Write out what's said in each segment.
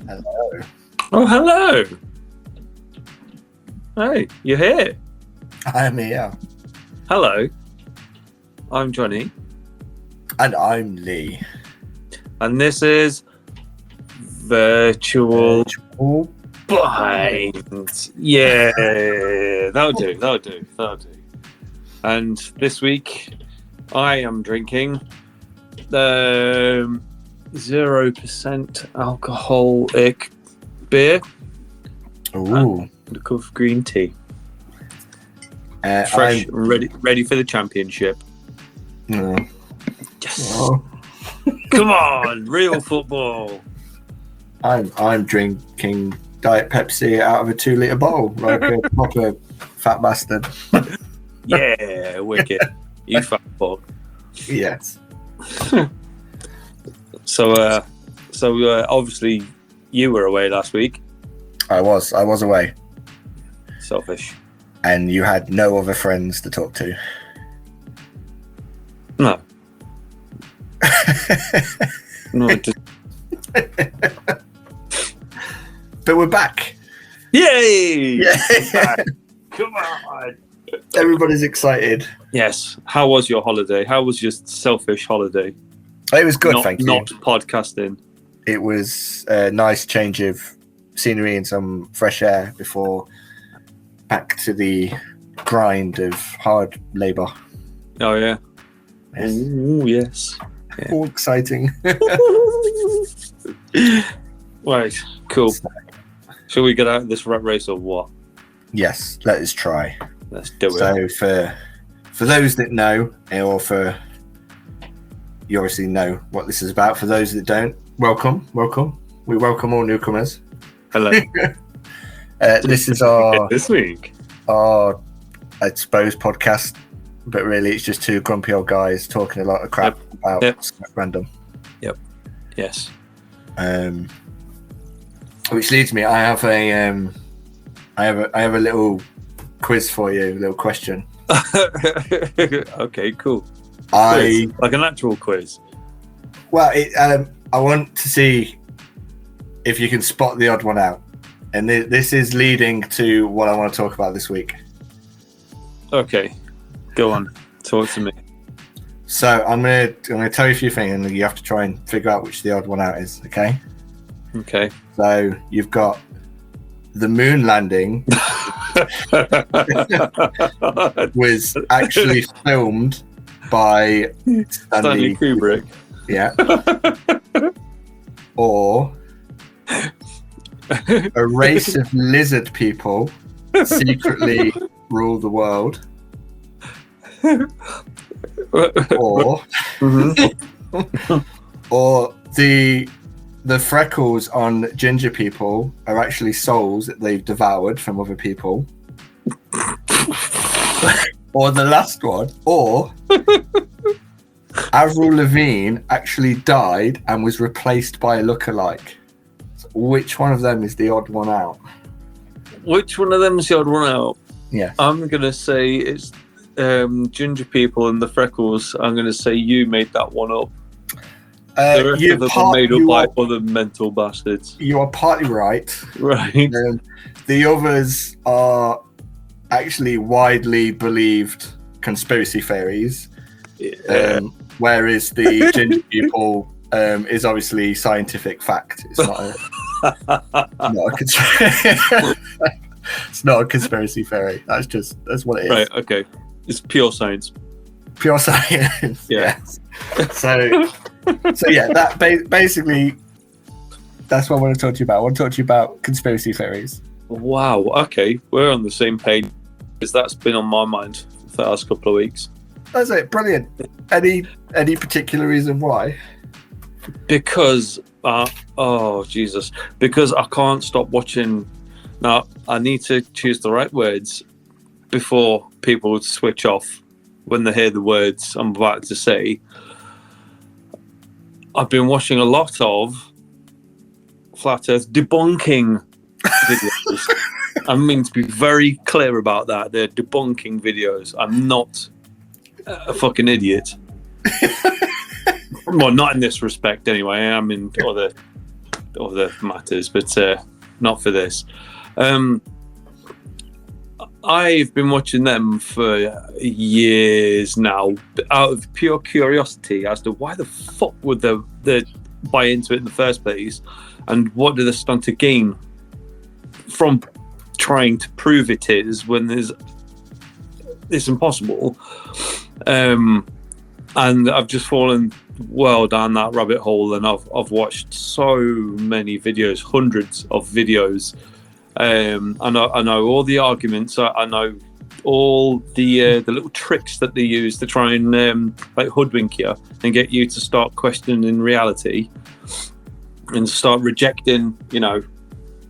Hello. Oh, hello. Hey, you're here. I'm here. Hello. I'm Jonny. And I'm Lee. And this is Virtual Pint. Yeah, that'll do. And this week, I am drinking 0% alcoholic beer. Ooh. And a cup of green tea. Fresh, ready for the championship. Mm. Yes. Oh. Come on, real football. I'm drinking Diet Pepsi out of a 2-litre bowl, like a proper fat bastard. Yeah, wicked. You fat fuck. Yes. So obviously you were away last week. I was away. Selfish. And you had no other friends to talk to. No. No, just... But we're back. Yay! Yeah. Come on. Everybody's excited. Yes. How was your holiday? How was your selfish holiday? It was good, thank you. Not podcasting. It was a nice change of scenery and some fresh air before back to the grind of hard labour. Oh, yeah. Yes. Ooh, yes. Yeah. All exciting. Right, cool. Shall we get out of this rat race or what? Yes, let us try. Let's do it. So for those that know, or for you obviously know what this is about. For those that don't, welcome. We welcome all newcomers. Hello. This is our this week. Our, I suppose, podcast, but really it's just two grumpy old guys talking a lot of crap about stuff random. Yep. Yes. Which leads me, I have a little quiz for you, a little question. Okay, cool. Quiz. Like an actual quiz. Well, I want to see if you can spot the odd one out, and this is leading to what I want to talk about this week. Okay, go on, talk to me. So I'm gonna tell you a few things, and you have to try and figure out which the odd one out is. Okay. Okay. So you've got the moon landing was actually filmed by Stanley Kubrick. Yeah. Or a race of lizard people secretly rule the world. Or or the freckles on ginger people are actually souls that they've devoured from other people. Or the last one, or Avril Lavigne actually died and was replaced by a lookalike. So which one of them is the odd one out? Which one of them is the odd one out? Yeah. I'm going to say it's ginger people and the freckles. I'm going to say you made that one up. The rest of them are made up by other mental bastards. You are partly right. Right. The others are actually widely believed conspiracy theories. Yeah. Whereas the ginger people is obviously scientific fact. It's not a conspiracy theory. That's what it is. Right. Okay. It's pure science. Pure science. Yeah. Yes. So yeah, that basically that's what I want to talk to you about. I want to talk to you about conspiracy theories. Wow. Okay, we're on the same page because that's been on my mind for the last couple of weeks. That's it. Brilliant. Any particular reason why? Because because I can't stop watching. Now I need to choose the right words before people switch off when they hear the words I'm about to say. I've been watching a lot of Flat Earth debunking videos. I mean to be very clear about that. They're debunking videos. I'm not a fucking idiot. Well, not in this respect anyway. I am in other other matters, but not for this. I've been watching them for years now, out of pure curiosity as to why the fuck would they buy into it in the first place, and what do they stand to gain from trying to prove it is when it's impossible. And I've just fallen well down that rabbit hole, and I've watched so many videos, hundreds of videos. I know all the arguments. I know all the little tricks that they use to try and like hoodwink you and get you to start questioning reality and start rejecting,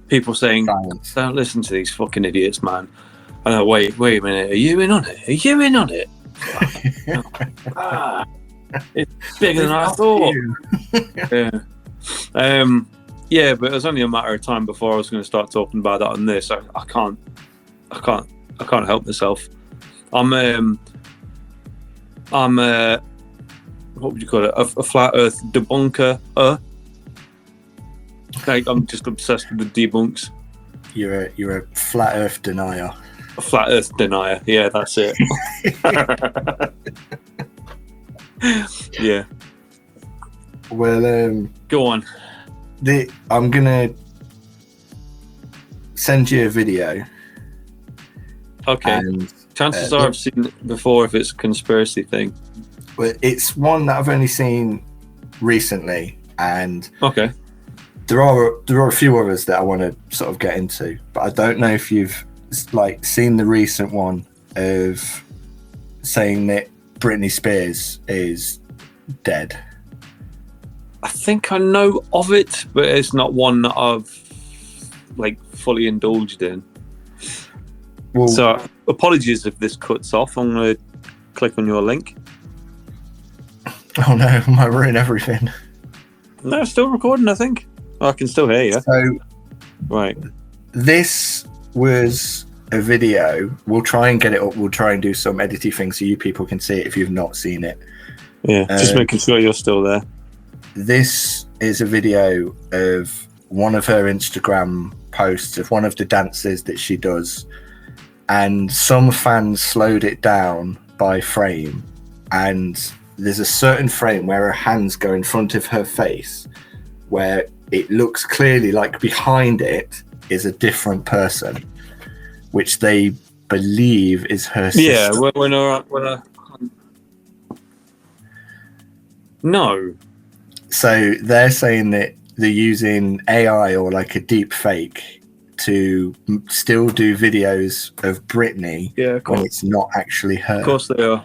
people saying, "Don't listen to these fucking idiots, man." And I wait a minute, are you in on it? Are you in on it? It's bigger than I thought. Yeah, but it was only a matter of time before I was going to start talking about that on this. I can't help myself. I'm what would you call it? A flat Earth debunker. I'm just obsessed with the debunks. You're a flat Earth denier. A flat Earth denier. Yeah, that's it. Yeah. Well, go on. I'm gonna send you a video. Okay. And, chances are I've seen it before if it's a conspiracy thing. Well, it's one that I've only seen recently, and okay. There are a few others that I want to sort of get into, but I don't know if you've seen the recent one of saying that Britney Spears is dead. I think I know of it, but it's not one that I've fully indulged in. Well, so apologies if this cuts off. I'm going to click on your link. Oh no, I might ruin everything. No, it's still recording, I think. I can still hear you. So, right. This was a video. We'll try and get it up. We'll try and do some editing things so you people can see it if you've not seen it. Yeah, just making sure you're still there. This is a video of one of her Instagram posts of one of the dances that she does, and some fans slowed it down by frame, and there's a certain frame where her hands go in front of her face where it looks clearly like behind it is a different person, which they believe is her sister. Yeah, when I no. So they're saying that they're using AI or like a deep fake to still do videos of Britney when it's not actually her. Of course they are.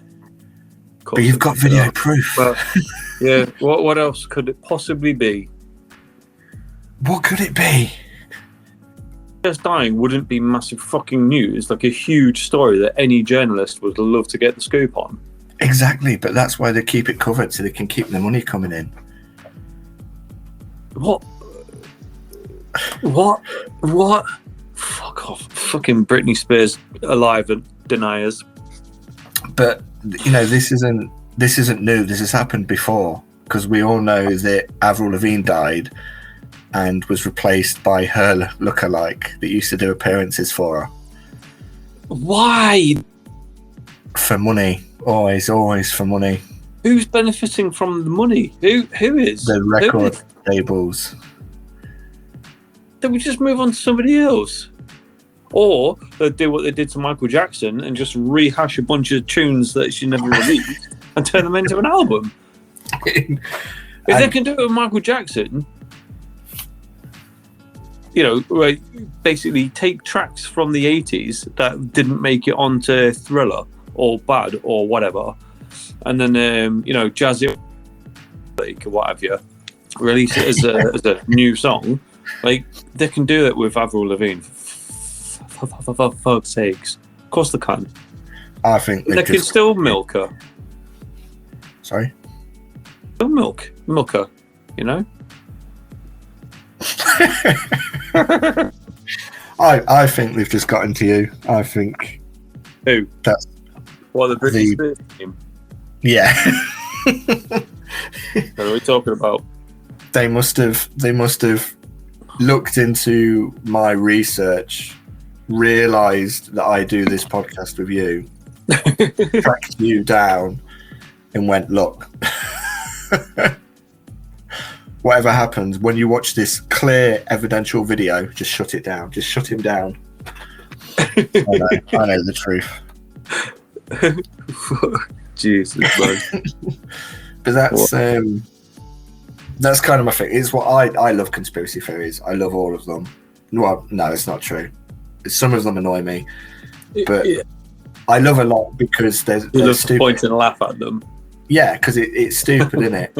But you've got video proof. But, yeah. What else could it possibly be? What could it be? Just dying wouldn't be massive fucking news, like a huge story that any journalist would love to get the scoop on. Exactly, but that's why they keep it covered so they can keep the money coming in. What? Fuck off. Fucking Britney Spears alive and deniers. But this isn't new. This has happened before, because we all know that Avril Lavigne died and was replaced by her lookalike that used to do appearances for her. Why? For money. Always for money. Who's benefiting from the money? Who is? The record labels. Then we just move on to somebody else. Or they do what they did to Michael Jackson and just rehash a bunch of tunes that she never released and turn them into an album. If they can do it with Michael Jackson, basically take tracks from the 80s that didn't make it onto Thriller or Bad or whatever, and then jazz it or what have you, release it as a new song. They can do it with Avril Lavigne. For fuck's sakes. Of course they can. I think they can still milk her. Sorry? Still milk her, I think they've just gotten to you. I think. Who? That's what, the British Spears team? Yeah. What are we talking about? They must have looked into my research, realised that I do this podcast with you, tracked you down, and went, look, whatever happens, when you watch this clear evidential video, just shut it down. Just shut him down. I know the truth. Jesus, man. But that's kind of my thing. It's what I love conspiracy theories. I love all of them. Well, no, it's not true. Some of them annoy me, but I love a lot because they're stupid. Point and laugh at them. Yeah, because it's stupid, isn't it?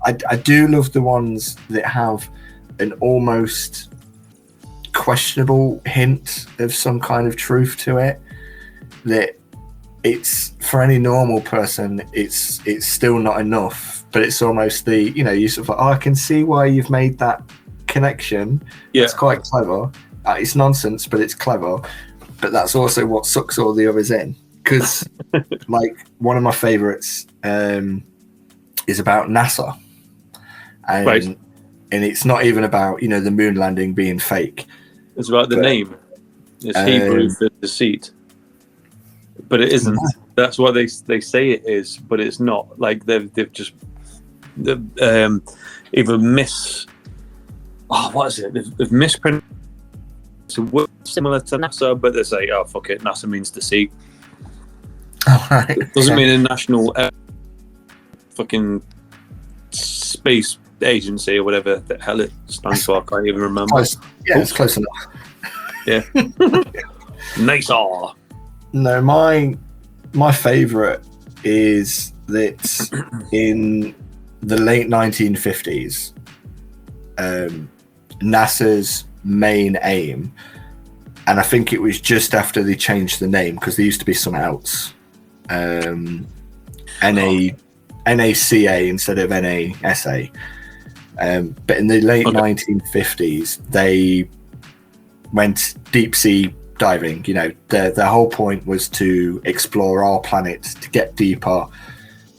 I do love the ones that have an almost questionable hint of some kind of truth to it. That it's, for any normal person, it's still not enough, but it's almost the, you sort of like, I can see why you've made that connection. Yeah, it's quite clever. It's nonsense, but it's clever. But that's also what sucks all the others in. Because, like, one of my favourites is about NASA, and right. And it's not even about the moon landing being fake. It's about the name. It's Hebrew for deceit, but it isn't. That's what they say it is, but it's not. Like they've just either what is it? They've mispronounced a word similar to NASA, but they say, oh fuck it, NASA means deceit. Right. It doesn't mean a national fucking space agency or whatever the hell it stands for. I can't even remember. It's close enough. Yeah. NASA. No, my favourite is that in the late 1950s, NASA's main aim, and I think it was just after they changed the name because there used to be something else. NACA instead of NASA. But in the late 1950s, they went deep sea diving. Their whole point was to explore our planet, to get deeper,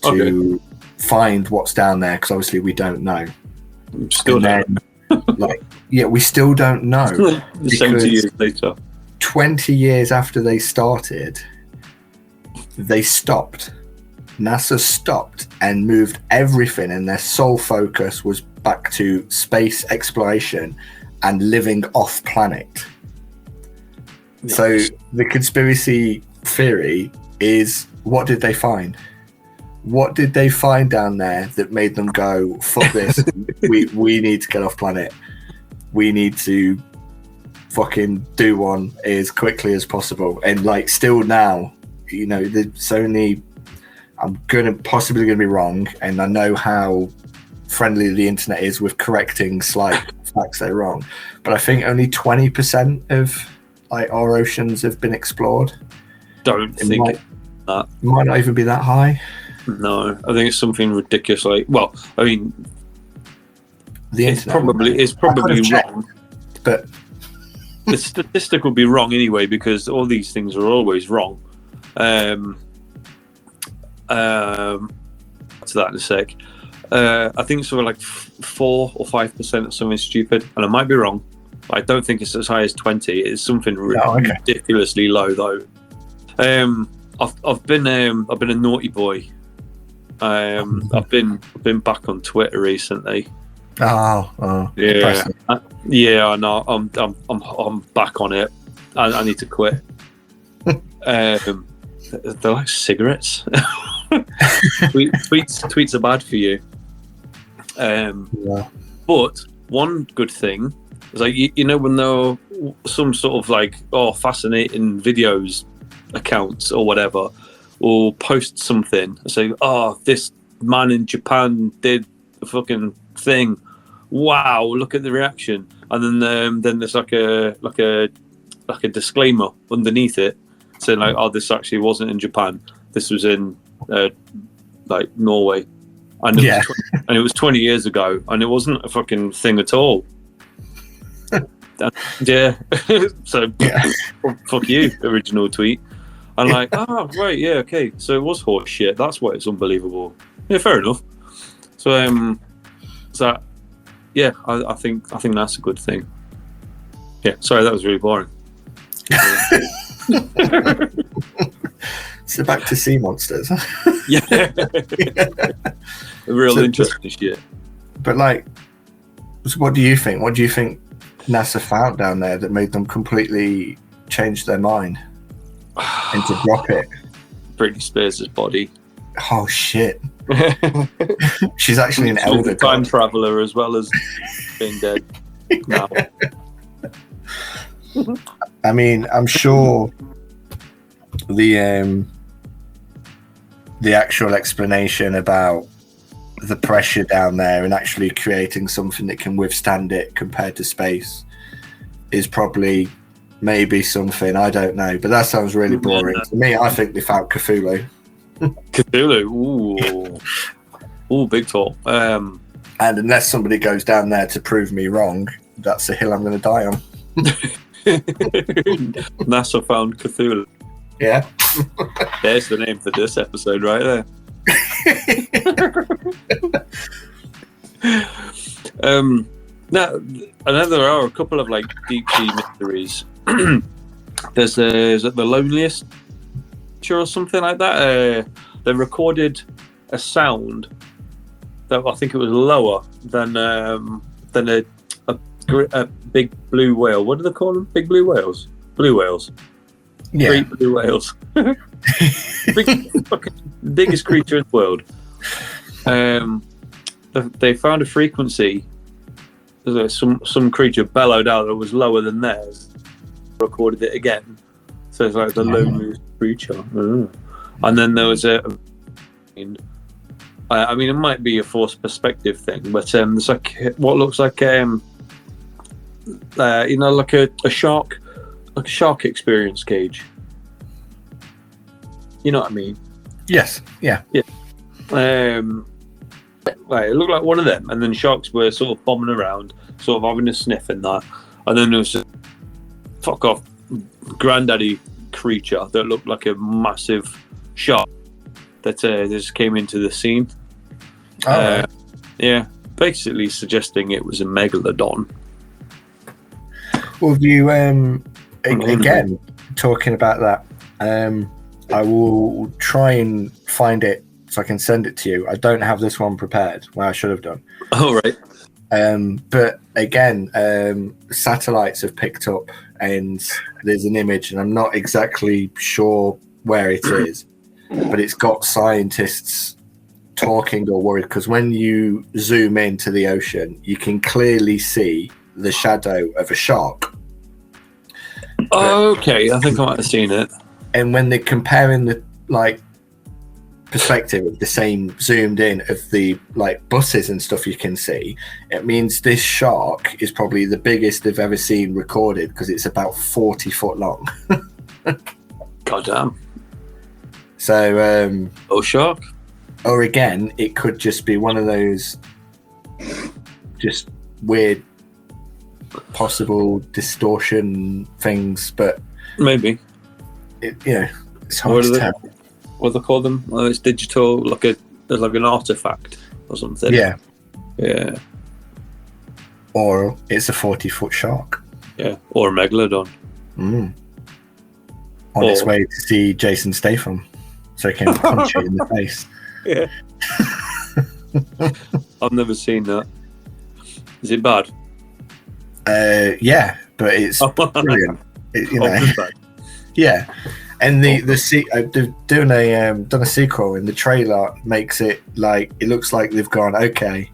to find what's down there, because obviously we don't know. Still don't. We still don't know. 70 years later. 20 years after they started, they stopped. NASA stopped and moved everything, and their sole focus was back to space exploration and living off planet. Yes. So the conspiracy theory is, what did they find? What did they find down there that made them go, fuck this, we need to get off planet. We need to fucking do one as quickly as possible. And still now, there's only, I'm possibly gonna be wrong, and I know how friendly the internet is with correcting slight facts that are wrong, but I think only 20% of our oceans have been explored. Don't think that. It might not even be that high. No, I think it's something ridiculous. The internet it's probably wrong, but the statistic will be wrong anyway, because all these things are always wrong. To that in a sec. I think it's like 4 or 5% of something stupid, and I might be wrong. I don't think it's as high as 20. It's something ridiculously low though. I've been a naughty boy. I've been back on Twitter recently. Oh yeah, I know. I'm back on it. I need to quit. They're like cigarettes. Tweets are bad for you. But one good thing is, when there are some sort of fascinating videos accounts or whatever, or post something and say, this man in Japan did a fucking thing. Wow, look at the reaction. And then there's like a disclaimer underneath it saying this actually wasn't in Japan. This was in Norway, and it was 20 years ago, and it wasn't a fucking thing at all. So fuck you, original tweet. I'm like, right, yeah, okay, so it was horse shit. That's why it's unbelievable. Yeah, fair enough. So yeah, I think that's a good thing. Yeah, sorry, that was really boring. So back to sea monsters. Yeah, real interesting shit. But like, so what do you think? What do you think NASA found down there that made them completely change their mind and to drop it? Britney Spears' body. Oh shit! She's actually an elder time god. traveler as well as being dead now. I mean, I'm sure the actual explanation about the pressure down there and actually creating something that can withstand it compared to space is probably maybe something, I don't know, but that sounds really boring. To me, I think they found Cthulhu. Cthulhu, ooh, big talk. And unless somebody goes down there to prove me wrong, that's a hill I'm going to die on. NASA found Cthulhu. Yeah. There's the name for this episode right there. Now, I know there are a couple of like deep sea mysteries. There's is it the loneliest or something like that? They recorded a sound that I think it was lower than a big blue whale. What do they call them? Big blue whales? Blue whales. Yeah. Great blue whales. Biggest creature in the world. They found a frequency. Some creature bellowed out that was lower than theirs. Recorded it again. So it's like the loneliest creature. And then there was I mean, it might be a forced perspective thing, but there's like what looks like like a shark experience cage. You know what I mean? Yes. Yeah. Yeah. Like, it looked like one of them, and then sharks were sort of bombing around, sort of having a sniff in that, and then there was just fuck off granddaddy creature that looked like a massive shark that just came into the scene. Yeah, basically suggesting it was a megalodon. Well, you again talking about that, I will try and find it so I can send it to you. I don't have this one prepared, well, I should have done. Oh, right. But again, satellites have picked up, and there's an image, and I'm not exactly sure where it is, but it's got scientists talking or worried, because when you zoom into the ocean, you can clearly see the shadow of a shark. Oh, okay, I think I might have seen it. And when they're comparing the perspective of the same zoomed in of the buses and stuff you can see, it means this shark is probably the biggest they've ever seen recorded, because it's about 40 foot long. God damn. So shark. Or again, it could just be one of those just weird possible distortion things, but maybe it's hard to tell. What do they call them? It's digital, like an artifact or something. Yeah. Or it's a 40-foot shark. Yeah, or a megalodon. On its way to see Jason Statham, so he can punch you in the face. Yeah. I've never seen that. Is it bad? Yeah, but it's brilliant. Yeah. And they've done a sequel, and the trailer makes it like it looks like they've gone, okay,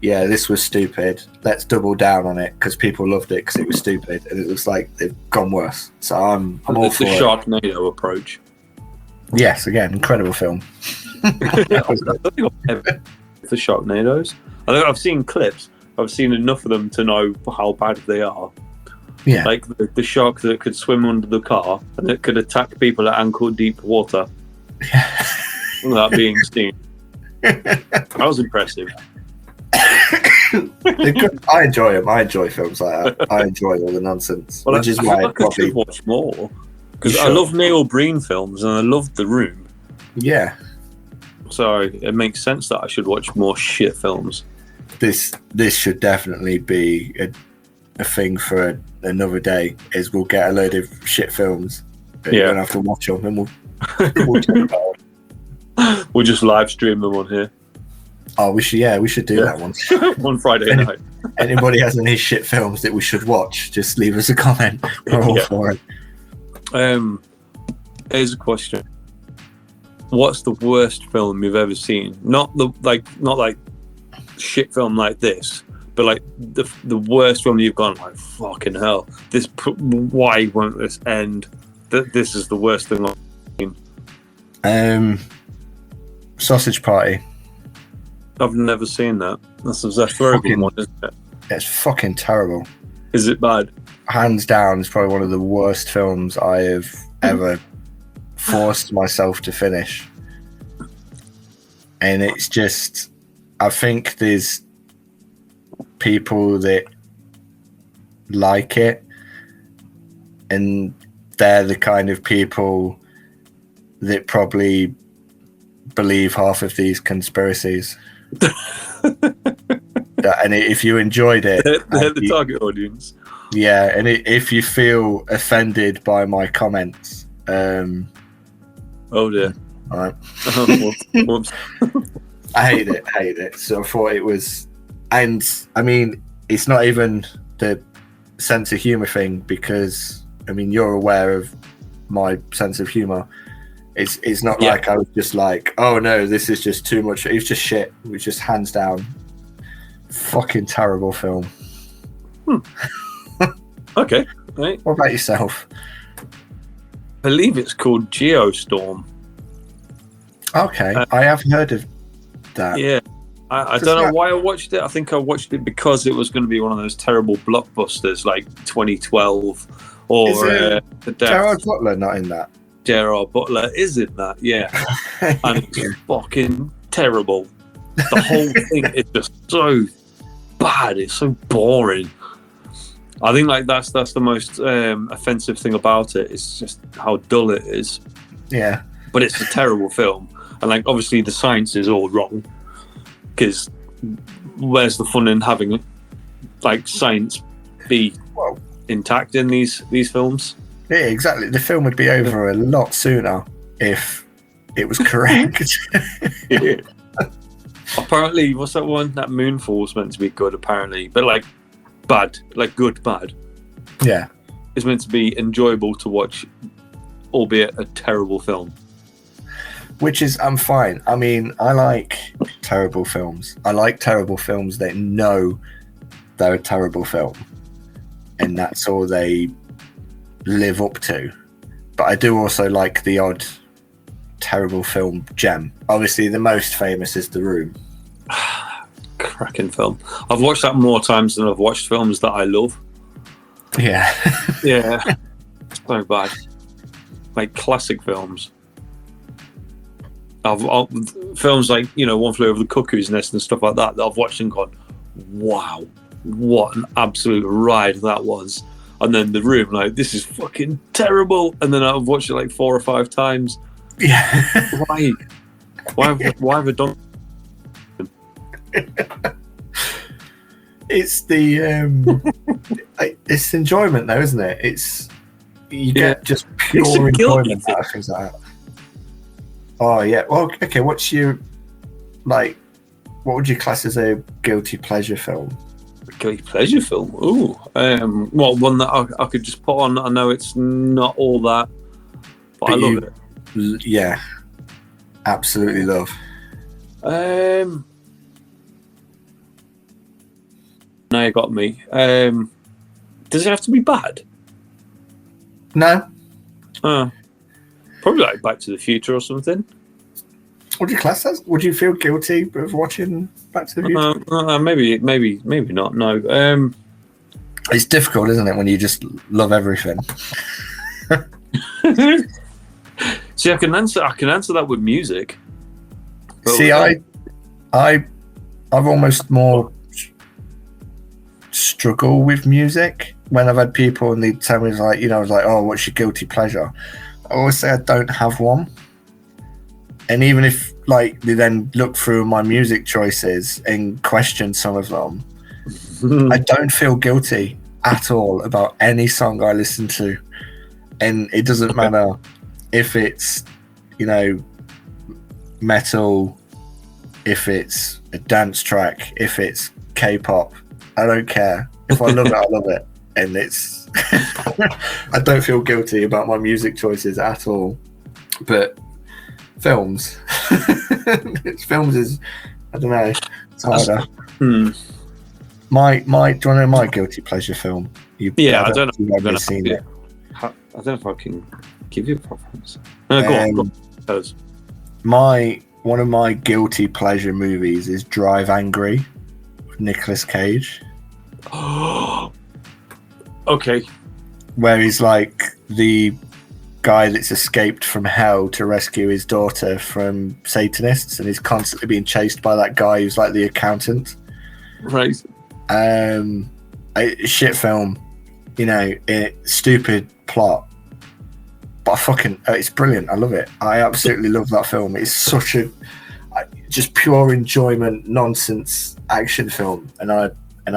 yeah, this was stupid. Let's double down on it because people loved it because it was stupid, and it looks like they've gone worse. So I'm all for the Sharknado approach. Yes, again, incredible film. The Sharknadoes. I think I've seen clips. I've seen enough of them to know how bad they are. Yeah, like the shark that could swim under the car and that could attack people at ankle deep water without being seen. That was impressive. I enjoy them. I enjoy films like that. I enjoy all the nonsense, which is why I should watch more, because I love Neil Breen films and I love The Room. Yeah, so it makes sense that I should watch more shit films. this should definitely be a thing for another day. Is we'll get a load of shit films. You don't have to watch them, and we'll talk about them. We'll just live stream them on here. Oh, we should do that one. One Friday night. Anybody has any shit films that we should watch, just leave us a comment. We're all for it. Here's a question. What's the worst film you've ever seen? Not like shit film like this, but like the worst film you've gone like, fucking hell. Why won't this end? This is the worst thing I've seen. Sausage Party. I've never seen that. That's a Seth Rogen one, isn't it? It's fucking terrible. Is it bad? Hands down, it's probably one of the worst films I have ever forced myself to finish. And it's just, I think there's people that like it, and they're the kind of people that probably believe half of these conspiracies. And if you enjoyed it, they're the target audience. Yeah, and if you feel offended by my comments, oh dear. All right. Whoops. I hate it. So I thought it was, and I mean, it's not even the sense of humor thing, because I mean, you're aware of my sense of humor. It's not like I was just like, oh no, this is just too much. It was just shit. It was just hands down fucking terrible film. Okay. Right. What about yourself? I believe it's called Geostorm. Okay, I have heard of that. Yeah. I don't know why I watched it. I think I watched it because it was going to be one of those terrible blockbusters like 2012 or the Gerard Butler not in that? Gerard Butler is in that, yeah. And it's fucking terrible. The whole thing is just so bad. It's so boring. I think like that's the most offensive thing about it. It's just how dull it is. Yeah. But it's a terrible film, and like obviously the science is all wrong. Because where's the fun in having like science be intact in these films? Yeah, exactly. The film would be over a lot sooner if it was correct. Yeah. Apparently, what's that one? That Moonfall's meant to be good, apparently, but like bad, like good bad. Yeah, it's meant to be enjoyable to watch, albeit a terrible film. Which is, I'm fine. I mean, I like terrible films. I like terrible films that know they're a terrible film, and that's all they live up to. But I do also like the odd terrible film gem. Obviously, the most famous is The Room. Cracking film. I've watched that more times than I've watched films that I love. Yeah. Yeah. So bad. Like classic films. I've films like, One Flew Over the Cuckoo's Nest and stuff like that I've watched and gone, wow, what an absolute ride that was. And then The Room, like, this is fucking terrible. And then I've watched it like 4 or 5 times. Yeah. Why have I done? It's the it's enjoyment though, isn't it? It's you get just pure enjoyment out of things like that. Oh yeah. Well, okay. What's your what would you class as a guilty pleasure film? Guilty pleasure film? Ooh. Well, one that I could just put on. I know it's not all that, but I love it. Yeah. Absolutely love. Now you got me. Does it have to be bad? No. Probably like Back to the Future or something. Would you class that? Would you feel guilty of watching Back to the Future? Maybe not. No. It's difficult, isn't it, when you just love everything? See, I can answer that with music. See, I've almost more struggle with music when I've had people and they tell me oh, what's your guilty pleasure? I always say I don't have one. And even if like they then look through my music choices and question some of them, I don't feel guilty at all about any song I listen to. And it doesn't matter if it's, you know, metal, if it's a dance track, if it's K-pop. I don't care. If I love it, I love it. And it's I don't feel guilty about my music choices at all. But films films is, I don't know, it's harder. My do you want to know my guilty pleasure film? I don't know if I've seen it. I don't know if I can give you a preference. No, go on. One of my guilty pleasure movies is Drive Angry with Nicolas Cage. Okay. Where he's like the guy that's escaped from hell to rescue his daughter from Satanists, and he's constantly being chased by that guy who's like the accountant. Right. Shit film, you know, stupid plot, but it's brilliant. I love it. I absolutely love that film. It's such a just pure enjoyment, nonsense action film, and I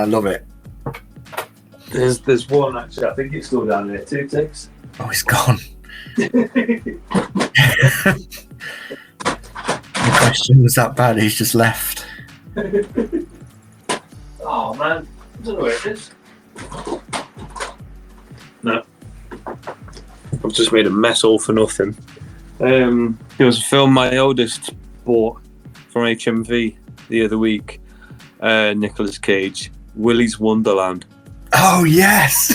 love it. There's one actually. I think it's still down there. 2 ticks. Oh, it's gone. The question was that bad. He's just left. Oh man, I don't know where it is. No, I've just made a mess all for nothing. There was a film my eldest bought from HMV the other week. Nicolas Cage, Willy's Wonderland. Oh yes.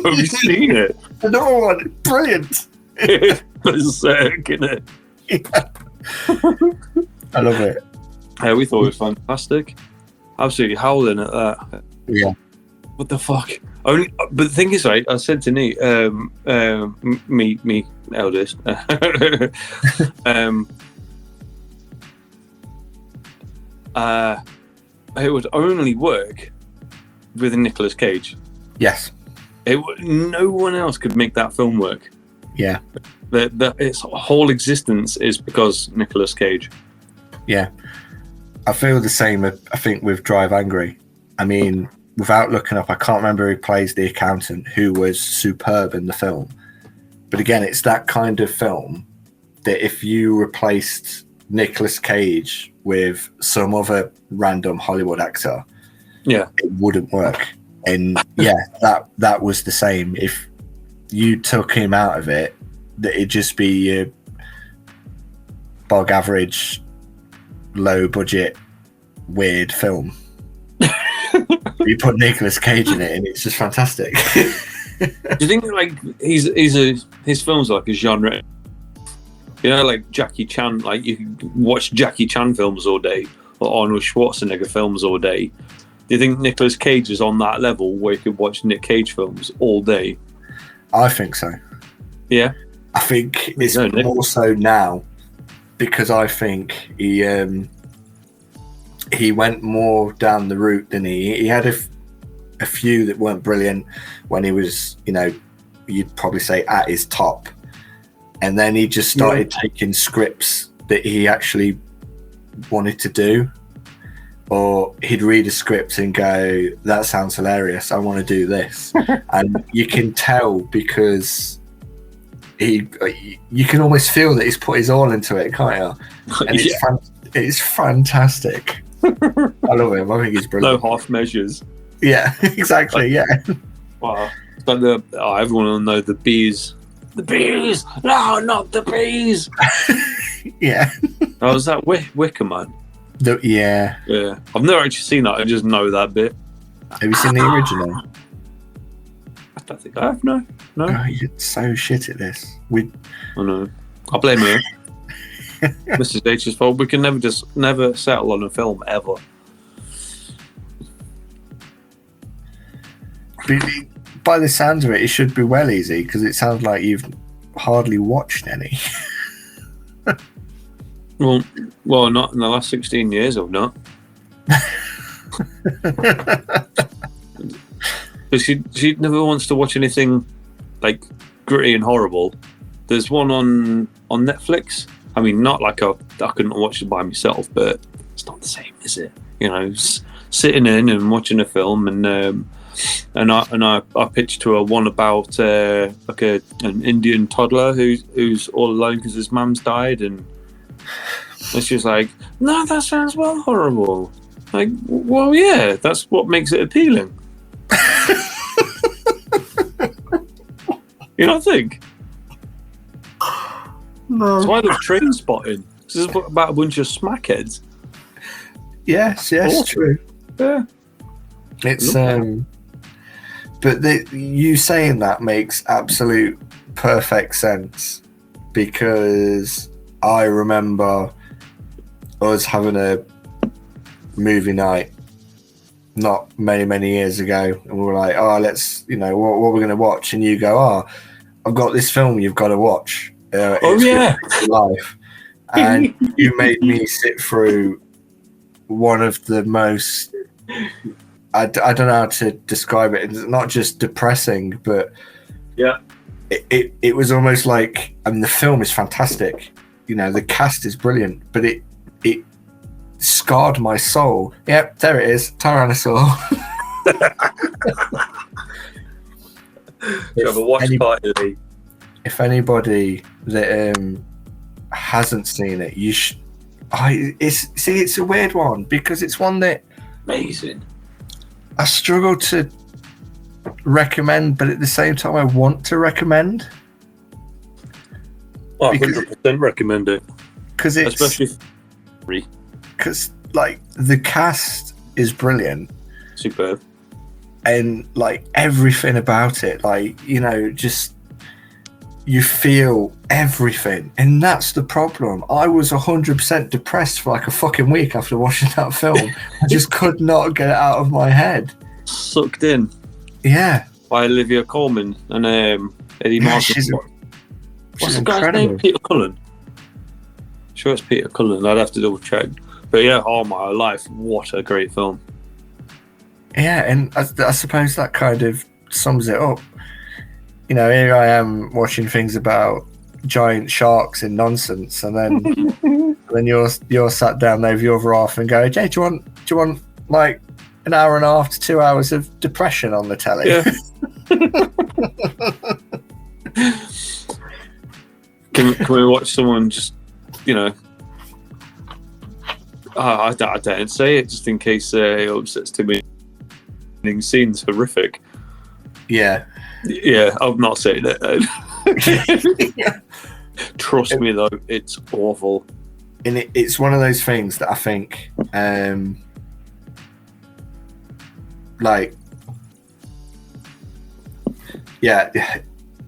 Have you seen it? Another one, brilliant. It's berserk, isn't it? Yeah. I love it. We thought it was fantastic. Absolutely howling at that. Yeah. What the fuck? But the thing is, right? I said to Nate, me eldest, it would only work with Nicolas Cage. Yes. No one else could make that film work. Yeah. Its whole existence is because Nicolas Cage. Yeah. I feel the same, I think, with Drive Angry. I mean, without looking up, I can't remember who plays the accountant, who was superb in the film. But again, it's that kind of film that if you replaced Nicolas Cage with some other random Hollywood actor, yeah, it wouldn't work. And yeah, that was the same. If you took him out of it, that it'd just be a bog average, low budget, weird film. You put Nicolas Cage in it, and it's just fantastic. Do you think like his films are like a genre? You know, like Jackie Chan. Like you can watch Jackie Chan films all day, or Arnold Schwarzenegger films all day. Do you think Nicolas Cage is on that level where you could watch Nick Cage films all day? I think so. Yeah, I think it's more so now because I think he went more down the route than he had a few that weren't brilliant when he was, you know, you'd probably say at his top, and then he just started taking scripts that he actually wanted to do, or he'd read a script and go, that sounds hilarious, I want to do this. And you can tell because you can almost feel that he's put his all into it, can't you? And it's fantastic. I love him. I think he's brilliant. No half measures. Yeah, exactly. Yeah. Wow. But everyone will know the bees. The bees! No, not the bees! Yeah. Oh, was that Wicker Man? Yeah. Yeah. I've never actually seen that. I just know that bit. Have you seen the original? I don't think I have. No. Oh, you're so shit at this. I know. I blame her. Mrs. H's fault. We can never settle on a film ever. By the sounds of it, it should be well easy because it sounds like you've hardly watched any. Well, not in the last 16 years. I've not. But she never wants to watch anything like gritty and horrible. There's one on Netflix. I mean, not like I couldn't watch it by myself, but it's not the same, is it? You know, sitting in and watching a film, and I pitched to her one about like an Indian toddler who's all alone because his mum's died, and she was like, "No, that sounds well horrible." Like, well, yeah, that's what makes it appealing. You don't think? No. That's why I love Train Spotting. This is about a bunch of smackheads. Yes, Awesome. true. Yeah. It's but you saying that makes absolute perfect sense, because I remember us having a movie night not many years ago, and we were like, oh, let's, you know, what we're going to watch, and you go, oh, I've got this film you've got to watch. Oh, yeah. Life. And you made me sit through one of the most, I don't know how to describe it. It's not just depressing, but yeah, it was almost like, I mean, the film is fantastic. You know, the cast is brilliant, but it scarred my soul. Yep, there it is, Tyrannosaur. If anybody that hasn't seen it, you should. It's a weird one, because it's one that amazing. I struggle to recommend, but at the same time I want to recommend. Oh, 100% recommend it, because it's especially because like the cast is brilliant, superb, and like everything about it, like, you know, just you feel everything, and that's the problem. I was 100% depressed for like a fucking week after watching that film. I just could not get it out of my head. Sucked in. Yeah. By Olivia Colman and Eddie Martin. What's the guy's name? Peter Cullen. Sure, it's Peter Cullen. I'd have to double check. But yeah, oh my life, what a great film. Yeah, and I suppose that kind of sums it up. You know, here I am watching things about giant sharks and nonsense, and then then you're sat down there with your other half and go, Jay, do you want like an hour and a half to 2 hours of depression on the telly? Yeah. Can we watch someone just, you know? I don't say it just in case it upsets too many. Scenes horrific. Yeah. Yeah, I'm not saying it. Trust me though, it's awful. And it's one of those things that I think, like, yeah,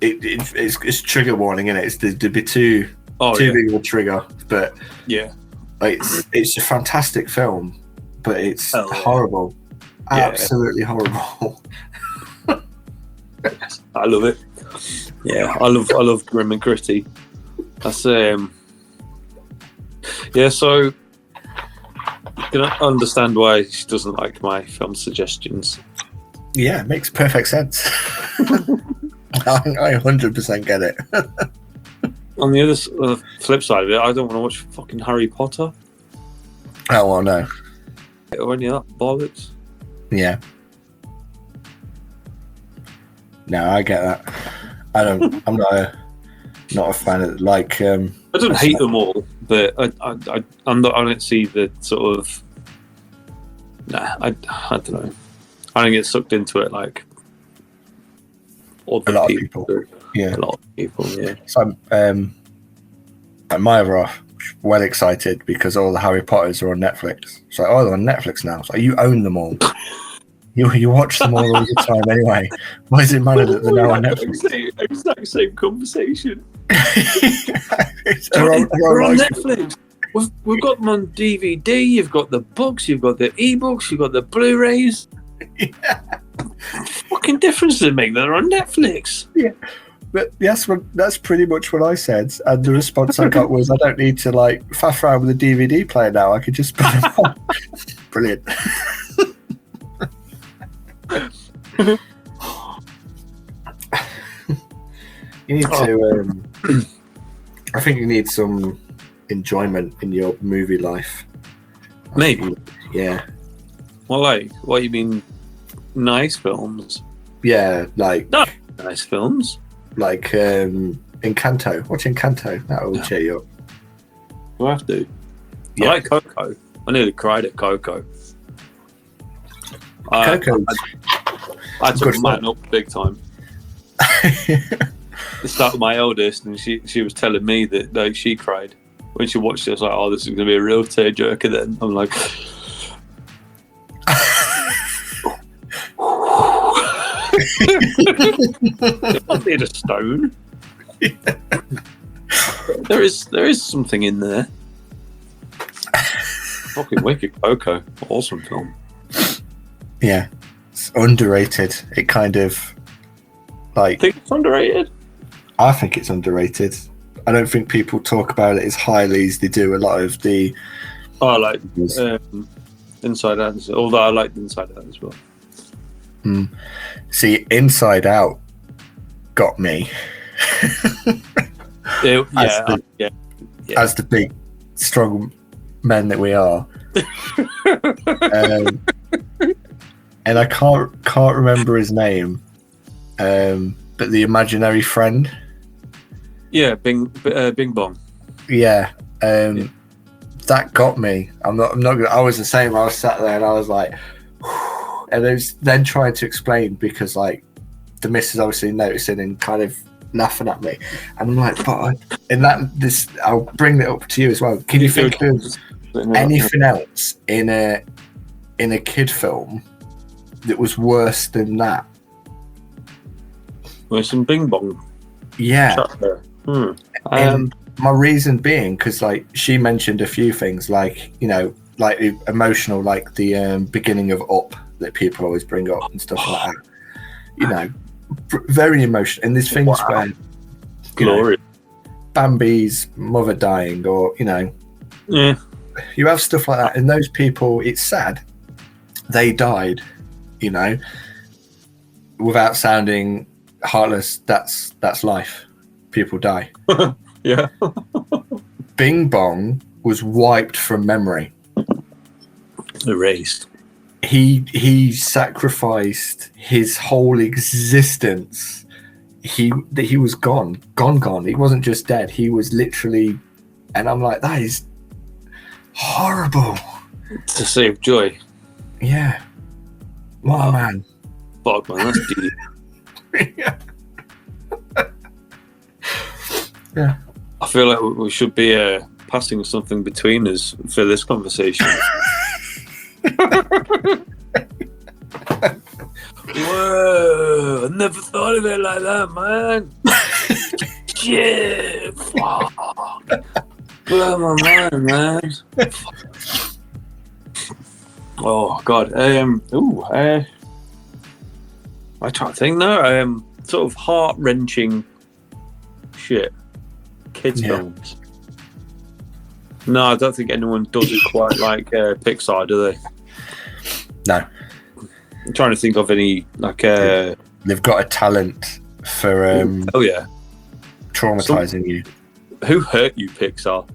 it's trigger warning, isn't it? It's to be too big of a trigger, but yeah, like, it's a fantastic film, but it's horrible, absolutely horrible. I love it. Yeah, I love grim and gritty. That's yeah. So I can understand why she doesn't like my film suggestions. Yeah, it makes perfect sense. I 100% get it. On the other flip side of it, I don't want to watch fucking Harry Potter. Oh well, no. Or any of that bollocks. Yeah. No, I get that. I'm not a fan of, like. I don't hate them all, but I don't see the sort of. Nah, I don't know. I don't get sucked into it like. A lot of people. Yeah. A lot of people. Yeah. So my other half, well excited because all the Harry Potters are on Netflix. So they're on Netflix now. So you own them all. You watch them all the time anyway. Why does it matter that they're now on Netflix? Exact same conversation. They're on Netflix. We've got them on DVD. You've got the books. You've got the ebooks. You've got the Blu-rays. Yeah. What fucking difference does it make that they're on Netflix? Yeah. But that's pretty much what I said, and the response I got was, I don't need to like faff around with a DVD player now. I could just put them on. Brilliant. You need to. I think you need some enjoyment in your movie life. Maybe. Yeah. Well, like, what you mean? Nice films? Yeah, like No, nice films. like Encanto. Watch Encanto. That will cheer you up. We'll have to. Yeah. I like Coco. I nearly cried at Coco. Coco. I took mine up big time. It started with my eldest, and she was telling me that like she cried when she watched it. I was like, "Oh, this is gonna be a real tearjerker." Then I'm like, "I need a stone." There is something in there. Fucking wicked Coco, awesome film. Yeah, it's underrated. It kind of like. Think it's underrated? I think it's underrated. I don't think people talk about it as highly as they do a lot of the. Oh, I like Inside Out, although I like Inside Out as well. See, Inside Out got me. As the big, strong men that we are. And I can't remember his name, but the imaginary friend. Yeah, Bing Bong. Yeah, that got me. I'm not gonna. I was the same. I was sat there and I was like, and I was then trying to explain because like the missus obviously noticing and kind of laughing at me, and I'm like, I'll bring it up to you as well. Can you think of anything else in a kid film that was worse than that? Worse than Bing Bong. Yeah. And my reason being because like she mentioned a few things like like the emotional, like the beginning of Up that people always bring up and stuff like that. Very emotional. And there's things where Bambi's mother dying, or you have stuff like that, and those people, it's sad they died, without sounding heartless. That's life. People die. Yeah. Bing Bong was wiped from memory. Erased. He sacrificed his whole existence. He was gone. He wasn't just dead. He was literally, and I'm like, that is horrible. To save Joy. Yeah. What a man. Fuck, man, that's deep. Yeah. I feel like we should be passing something between us for this conversation. Whoa! I never thought of it like that, man. Shit! Fuck! Blow my mind, man. Oh God! I try to think now. Sort of heart-wrenching shit. Kids films. No, I don't think anyone does it quite like Pixar, do they? No. I'm trying to think of any like. They've got a talent for. Oh yeah. Traumatizing you. Who hurt you, Pixar?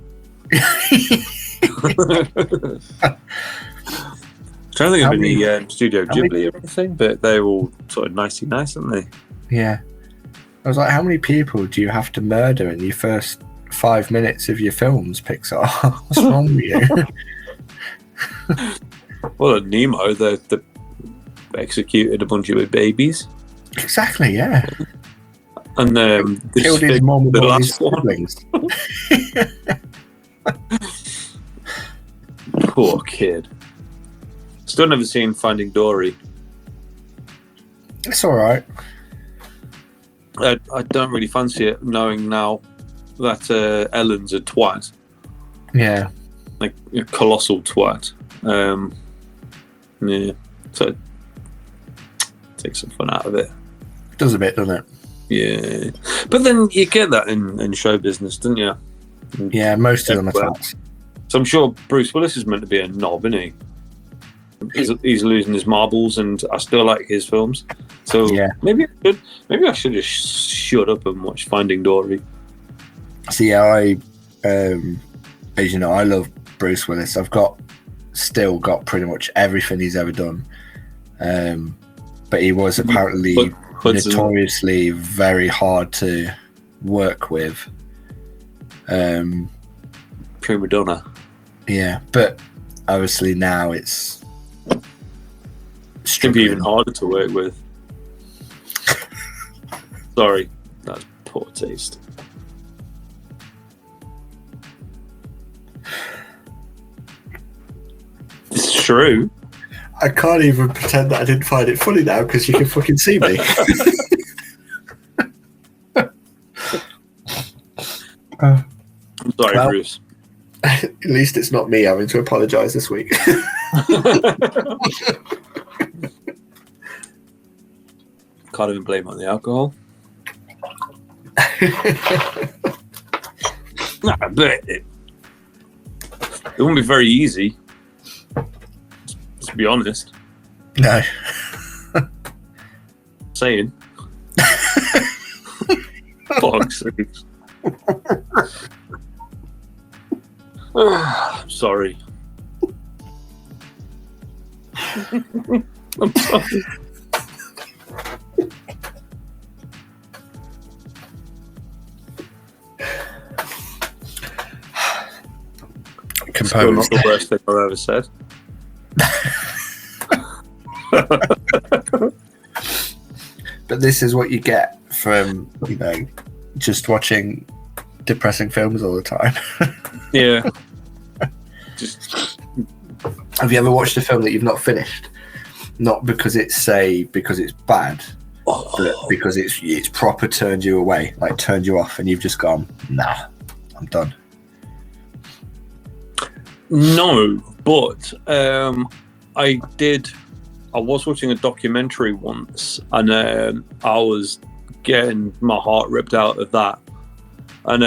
Trying to think of any Studio Ghibli or anything, but they're all sort of nicey nice, aren't they? Yeah. I was like, how many people do you have to murder in your first 5 minutes of your films, Pixar? What's wrong with you? Well, at Nemo, they executed a bunch of babies. Exactly, yeah. And killed his mom and all his siblings. Poor kid. Still never seen Finding Dory. It's all right. I don't really fancy it, knowing now that Ellen's a twat. Yeah. Like a colossal twat. Yeah. So take some fun out of it. Does a bit, doesn't it? Yeah. But then you get that in show business, don't you? Yeah, most of them are twats. So I'm sure Bruce Willis is meant to be a knob, isn't he? He's losing his marbles, and I still like his films. So yeah. maybe I should just shut up and watch Finding Dory. See, I as you know, I love Bruce Willis. I've still got pretty much everything he's ever done. But he was apparently notoriously very hard to work with. Prima donna. Yeah, but obviously now it's Can be even harder to work with. Sorry, that's poor taste. It's true. I can't even pretend that I didn't find it funny now because you can fucking see me. I'm sorry, Bruce. At least it's not me having to apologise this week. Can't even blame it on the alcohol. Nah, but it wouldn't be very easy. To be honest. No. Saying. Fuck's sake. I'm sorry. I'm sorry. Still not the worst thing I've ever said. But this is what you get from, just watching depressing films all the time. Yeah. Have you ever watched a film that you've not finished? Not because it's bad, but because it's proper turned you away, like turned you off, and you've just gone, nah, I'm done. No, but I was watching a documentary once, and I was getting my heart ripped out of that, and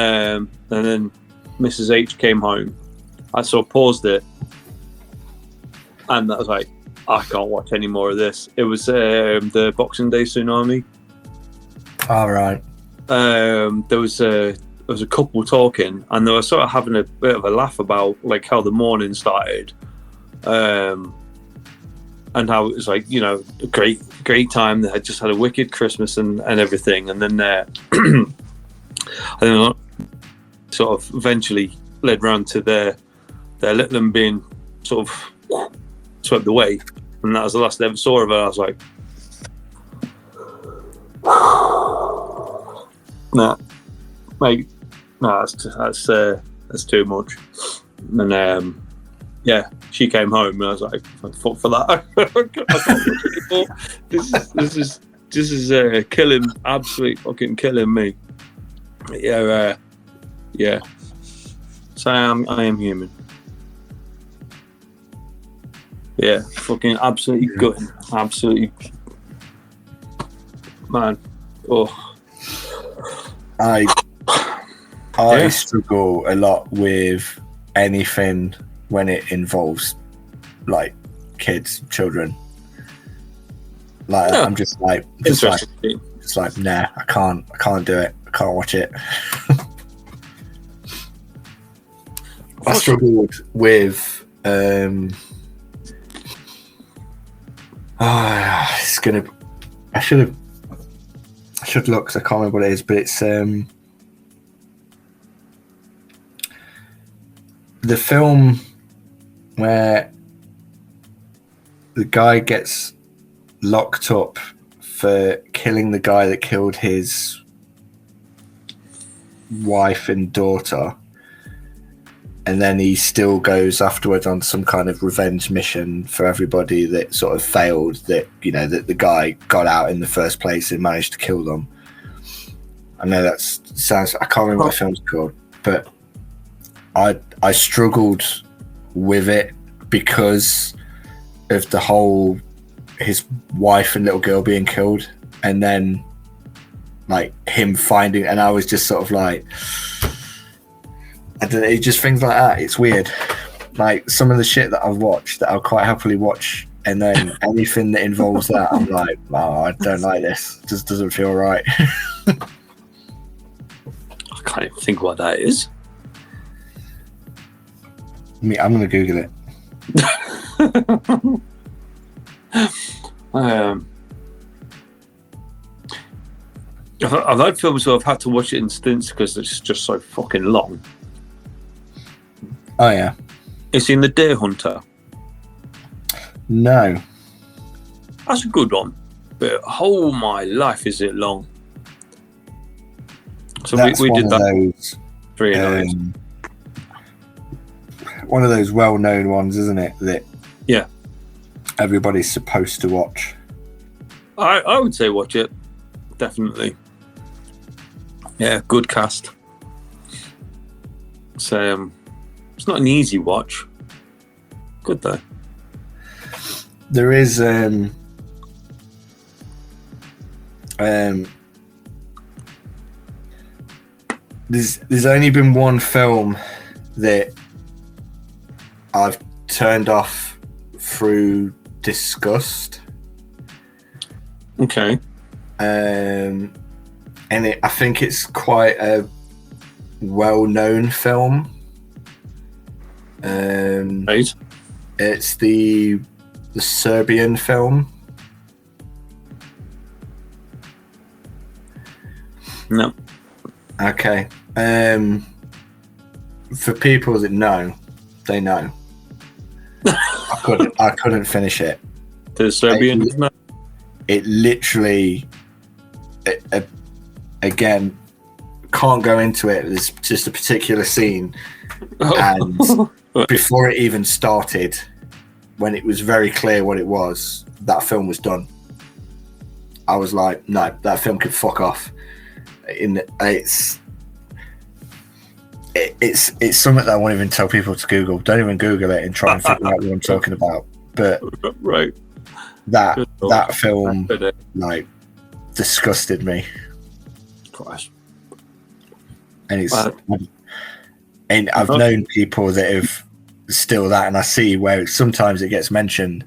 then Mrs. H came home. I paused it, and I was like, I can't watch any more of this. It was the Boxing Day tsunami. All right. There was a couple talking, and they were sort of having a bit of a laugh about like how the morning started, and how it was like, a great time. They had just had a wicked Christmas and everything, and then and then sort of eventually led round to their them being sort of swept away, and that was the last I ever saw of her. I was like, nah, mate. No, that's too much. And yeah, she came home, and I was like, "Fuck for that! I can't watch it anymore. This is killing, absolutely fucking killing me." Yeah, yeah. So I am human. Yeah, fucking absolutely gutting, absolutely, man. Oh, I struggle a lot with anything when it involves like kids, children. I'm just like, nah, I can't do it. I can't watch it. I struggled with I should look because I can't remember what it is, but it's the film where the guy gets locked up for killing the guy that killed his wife and daughter, and then he still goes afterwards on some kind of revenge mission for everybody that sort of failed, that that the guy got out in the first place and managed to kill them. I know I can't remember what the film's called, but I struggled with it because of the whole his wife and little girl being killed, and then like him finding, and I was just sort of like, I don't know, just things like that. It's weird. Like some of the shit that I've watched that I'll quite happily watch, and then anything that involves that, I'm like, oh, I don't like this. It just doesn't feel right. I can't even think what that is. I'm going to Google it. I've had films where I've had to watch it in stints because it's just so fucking long. Oh, yeah. You seen The Deer Hunter? No. That's a good one. But oh my life, is it long. So That's we one did of that. those, 3 nights. one of those well-known ones, isn't it? That Yeah. everybody's supposed to watch. I would say watch it. Definitely. Yeah, good cast. So it's not an easy watch. Good though. There is there's only been one film that I've turned off through disgust. Okay. And I think it's quite a well-known film. Right. It's the Serbian film. No. Okay. For people that know, they know. I couldn't finish it. The Serbian. It literally, again, can't go into it. There's just a particular scene, and before it even started, when it was very clear what it was, that film was done. I was like, no, that film could fuck off. It's something that I won't even tell people to Google. Don't even Google it and try and figure out what I'm talking about. But right, that film like disgusted me. Christ. And and I've known people that have still that, and I see where sometimes it gets mentioned,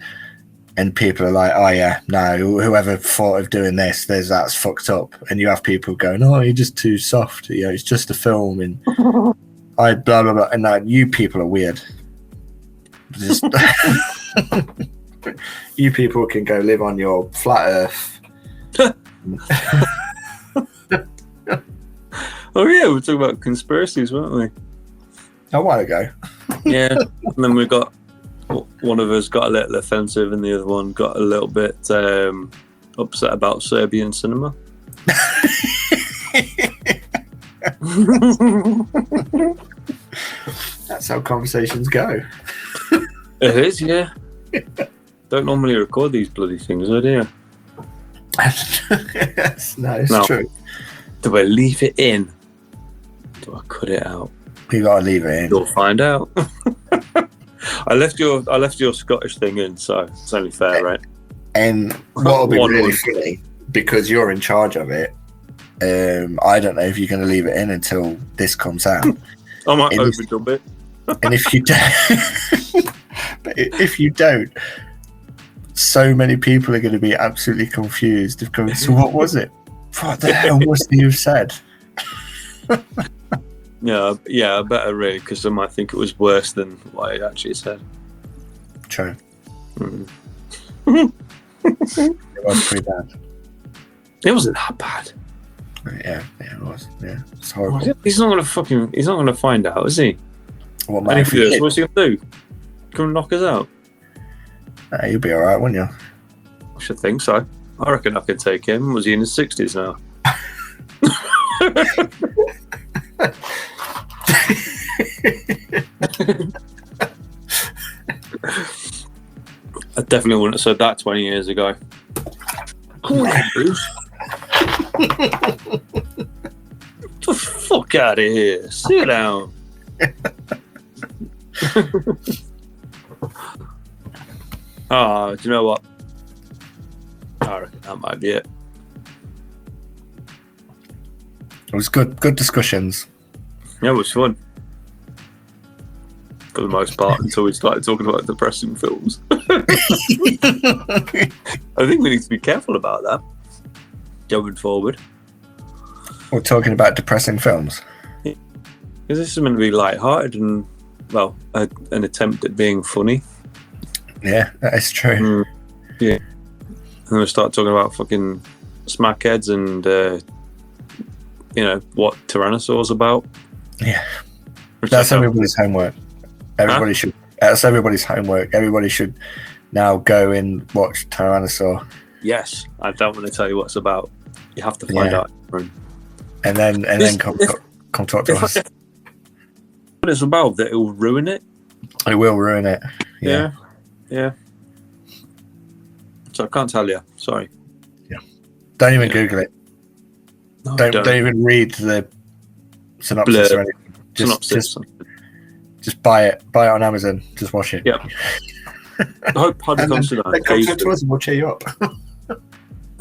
and people are like, "Oh yeah, no, whoever thought of doing this, that's fucked up." And you have people going, "Oh, you're just too soft. You know, it's just a film." And I blah blah blah. And like, you people are weird. Just you people can go live on your flat Earth. Oh yeah, we were talking about conspiracies, weren't we? A while ago. Yeah, and then we got one of us got a little offensive, and the other one got a little bit upset about Serbian cinema. That's how conversations go. It is, yeah. Don't normally record these bloody things, do you? No, it's true. Do I leave it in? Do I cut it out? You gotta leave it in. You'll find out. I left your Scottish thing in, so it's only fair, right? And what'll be really funny, because you're in charge of it, I don't know if you're going to leave it in until this comes out. I might overdub it. And if you don't, but if you don't, so many people are going to be absolutely confused. Of going, so what was it? What the hell was it you said? Yeah, I better really, because I might think it was worse than what I actually said. True. Mm. It was pretty bad. It wasn't that bad. Yeah, it was. Yeah, it's horrible. He's not gonna find out, is he? What, and if he does, what's he gonna do? Come and knock us out? You'll be alright, won't you? I should think so. I reckon I could take him. Was he in his 60s now? I definitely wouldn't have said that 20 years ago. Come on, Bruce. Get the fuck out of here. Sit down. Do you know what? I reckon that might be it. It was good discussions. Yeah, it was fun. For the most part, until we started talking about depressing films. I think we need to be careful about that going forward. We're talking about depressing films. Because this is meant to be light-hearted and an attempt at being funny. Yeah, that is true. Yeah. And then we start talking about fucking smackheads and what Tyrannosaur's about. Yeah, that's everybody's homework. Everybody should. That's everybody's homework. Everybody should now go and watch Tyrannosaur. Yes, I don't want to tell you what it's about. You have to find out. And then come talk to us. What it's about, that it will ruin it. It will ruin it. Yeah. So I can't tell you. Sorry. Yeah. Don't even Google it. No, don't even read the synopsis or anything. Just buy it. Buy it on Amazon. Just watch it. Yep. I hope Paddy Considine pays to us and we'll cheer you up.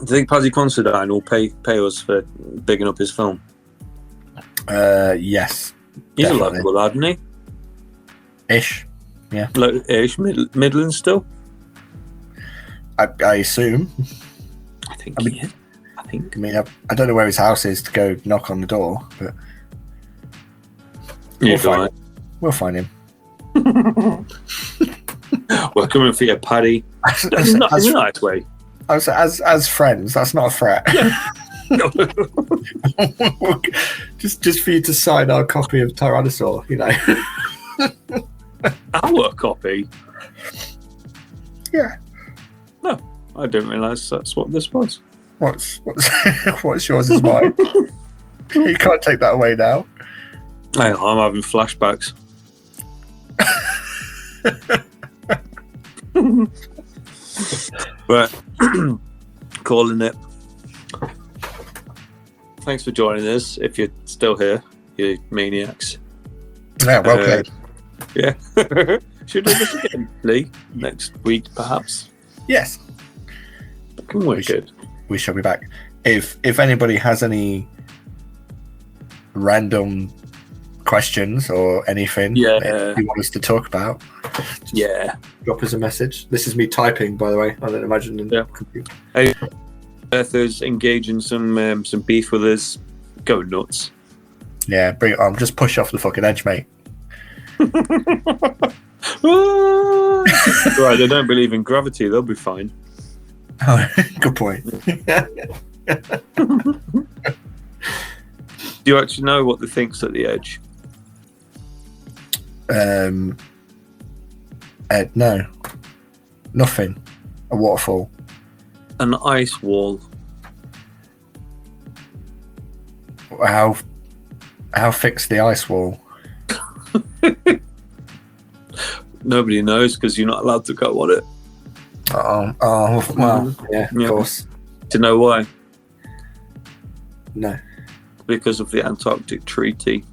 I think Paddy Considine will pay us for bigging up his film. Yes. He's a likable lad, isn't he? Ish. Yeah. Ish. Midland still? I assume. I think he is. I don't know where his house is to go knock on the door, but we'll find him. We're coming for you, Paddy. In a nice way. As friends, that's not a threat. just for you to sign our copy of Tyrannosaur, Our copy? Yeah. No, I didn't realise that's what this was. What's yours is mine. You can't take that away now. I'm having flashbacks. But calling it. Thanks for joining us. If you're still here, you maniacs. Yeah, well played. Yeah. Should we do this again, Lee? Next week, perhaps? Yes. We shall be back. If anybody has any random questions or anything that you want us to talk about, drop us a message. This is me typing, by the way. I don't imagine in the computer. Hey, Earthers engaging some beef with us. Go nuts. Yeah, bring it on. Just push off the fucking edge, mate. Right, they don't believe in gravity. They'll be fine. Oh, good point. Do you actually know what the think's at the edge? No, nothing. A waterfall. An ice wall. How thick's the ice wall? Nobody knows because you're not allowed to go on it. Well, yeah, of course. Do you know why? No. Because of the Antarctic Treaty.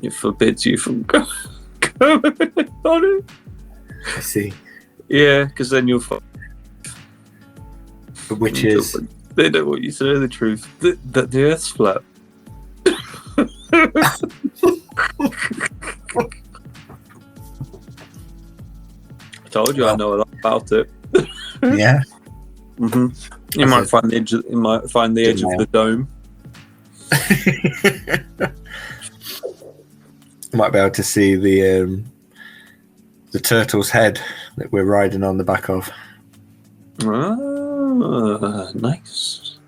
It forbids you from going on it. I see. Yeah, because then you'll which is... They don't want you to know the truth. That the Earth's flat. I told you I know a lot about it. Yeah. Mm-hmm. You might find the edge. You might find the edge of the dome. You might be able to see the turtle's head that we're riding on the back of. Ah, nice.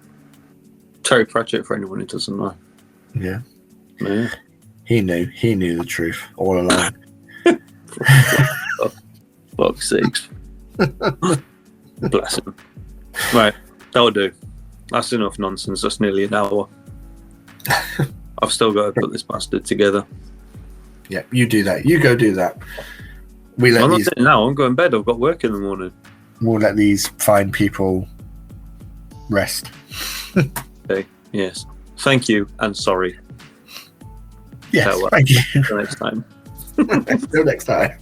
Terry Pratchett, for anyone who doesn't know. Yeah. Yeah. He knew the truth all along. Fuck's sakes. Bless him. Right, that'll do. That's enough nonsense. That's nearly an hour. I've still got to put this bastard together. Yeah, you do that. You go do that. I'm not sitting now. I'm going to bed. I've got work in the morning. We'll let these fine people rest. Okay. Yes. Thank you and sorry. Yes. Thank you. Until next time. Until next time.